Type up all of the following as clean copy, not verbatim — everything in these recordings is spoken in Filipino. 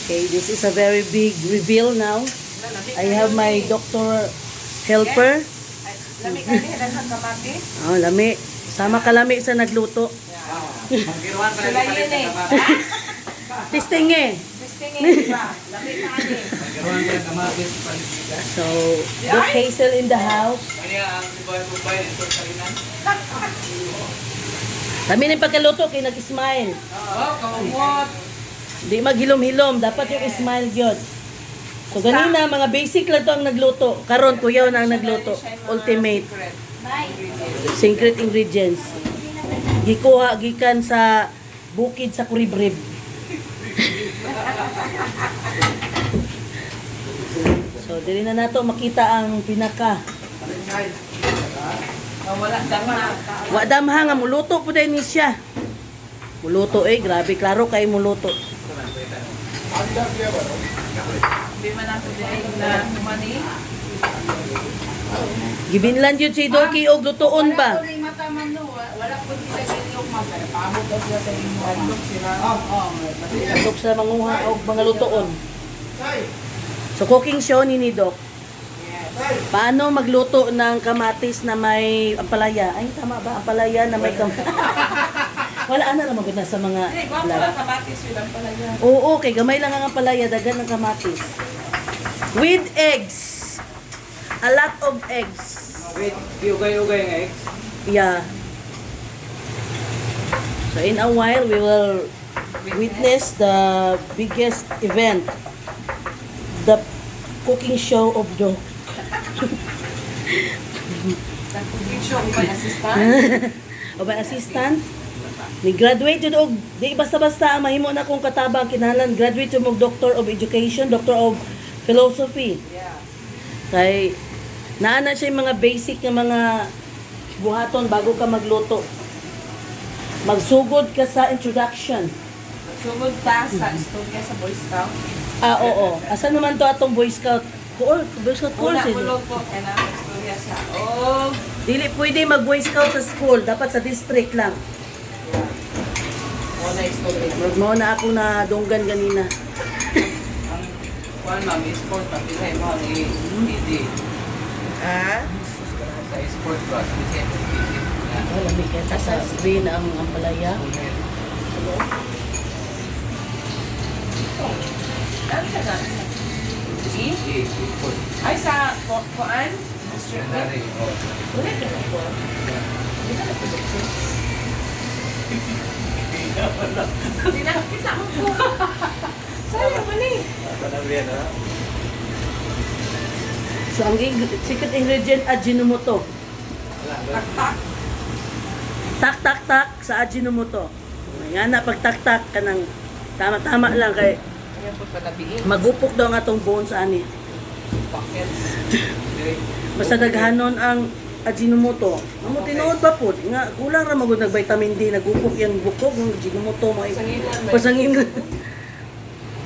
Okay, this is a very big reveal now. I have my doctor helper. Lami ka ni hadang kamatis. Oh, lami. Sama kalami sa nagluto. Sila yun eh. Testing eh. Testing eh, diba? Lami ka ni. So, Doc Hazel in the house. Kami na yung pagkaluto kay nag-smile. Oo, kamot. Di maghilom-hilom, dapat yung smile yun. So ganina, mga basic lang to ang nagluto. Karon kuya na ang nagluto. Ultimate. Secret ingredients. Gikuha, gikan sa bukid sa Kuribrib. So, dili na nato makita ang pinaka. Wala dama. Wa damha nga muluto po dahil ni siya. Muluto grabe, klaro kay muluto. Di man ako dahil na humani. Gibinlan yun si Doki og lutoon ba? Wala ko rin mata man no. Wala ko rin sa giliyong mata. Pamot daw sila sa inyo. Handok sila. Handok sila manguha og mga lutoon. So cooking show ni Doc. Paano magluto ng kamatis na may ampalaya? Ay, tama ba? Ampalaya na may kamatis. Wala na naman na sa mga Hindi, guwapo lang kamatis. Wilang pala yan. Oo, kay gamay lang ang ampalaya, dagan ng kamatis. With eggs. A lot of eggs. Wait, ugay-ugay ng eggs? Yeah. So in a while, we will witness the biggest event. The cooking show of Doc. Nag-cooking show ba assistant? O ba assistant? Ni-graduate yun og, di basta-basta ang mahimo na kung katabang kinahanglan. Graduate yun og Doctor of Education, Doctor of Philosophy. Yeah. Kay, naana siya yung mga basic na mga buhaton bago ka magluto. Magsugod ka sa introduction. Sugod ta sa istorya sa Boy Scout. Ah, oo. Asa naman to atong Boy Scout? Boy Scout Una course. ulo ko kaya na istorya sa oh. Dili pwede mag Boy Scout sa school. Dapat sa district lang. Una istorya. Mao na ako na dunggan ganina. Kuan ma'am, sport pa pinay mo ni Didi. Ah? Sa sport class, ni Siyempre Didi. Wala may kaya sa screen ang ampalaya. Ano siya na? E? Sport. Ay sa kuan? Mr. Dari, oh. Wala ka na po. Hindi ka na production. Hindi na kita mo po. Sayang ba ni? Panabihan, ha? So ang secret ingredient Ajinomoto. Tak-tak. Tak tak tak sa Ajinomoto. Yan na pag tak tak kanang tama-tama lang kay Ayan po palabiin. magupok daw ang atong bones ani. Pockets. Basta daghanon ang Ajinomoto. Amo tinuod ba pud nga kulang ra magud nag vitamin D nagupok yang bukog ng Ajinomoto mo ay Pasangilan ba? pasangin.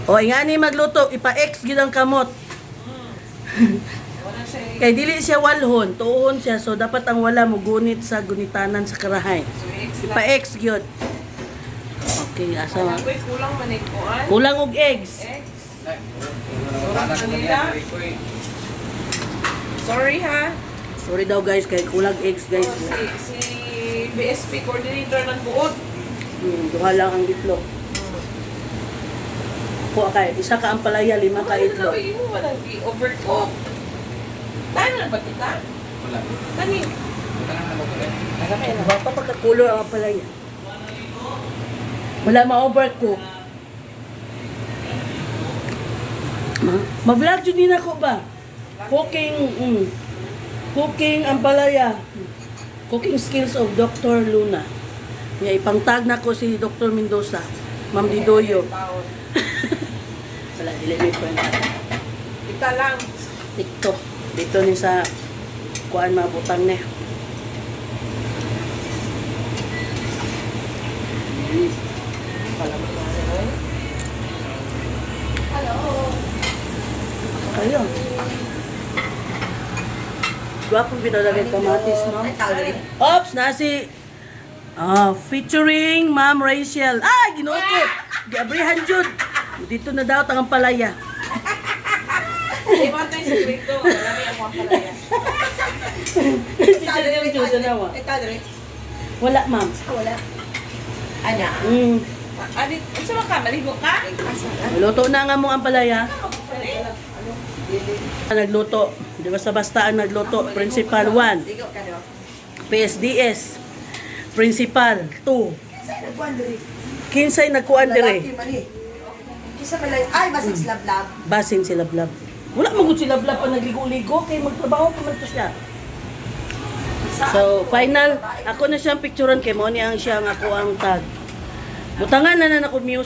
O ingani magluto ipa-X gyud ang kamot. Wala siya Kay dili siya walhon, tuon siya so dapat ang wala mo gunit sa gunitanan sa karahay. So, eggs lang. Pa-X gyud. Okay, asa Alam ko, kulang man eh kuan. kulang og eggs. Eggs. Anak ko niya, Sorry ha. Sorry daw guys kay kulang eggs guys. Si BSP coordinator ng buod. Duha lang ang itlog. Kuha kay isa ka ampalaya, lima ka itlog. Ano mo walang overcook. Tayo na ba kita? Wala. Tani. Wala na naman ulit. Nagamay na. Baka pagka-color ang ampalaya. Wala ma-overcook. Ma-vlog yun din ako ba? Cooking ampalaya. Cooking skills of Dr. Luna. Nga ipangtag na ko si Dr. Mendoza. Ma'am Didoyo. Wala, dili may friend. Kita lang. TikTok. Dito ni sa kuan mabutang ne. Kayo. Gwapong pinalagay kamatis, no? Ops, nasi. Featuring Ma'am Rachel. Ay, ginuot ko. Gabrihan Jud. Dito na daw tangang palaya. Iba tayo sa kwento. Marami ako ang palaya. Teacher yung Judo na wa. Wala, ma'am. Wala. Ana. Adit, sa ka, maligo ka? Luto na nga mo ang palaya. Nagluto. Di basta-basta ang nagluto. Principal 1. Ligo ka no? PSDS. Principal 2. Kinsay nagkuan dire. Kisa pala, ay, basig lab-lab. Basing si Lablab. Wala magud si Lablab pa nagligo-ligo kay magtrabaho pa man to siya. So, final, ako na siyang picturean kay mo ni ang siya ang ako ang tag. Butangan na na ako music.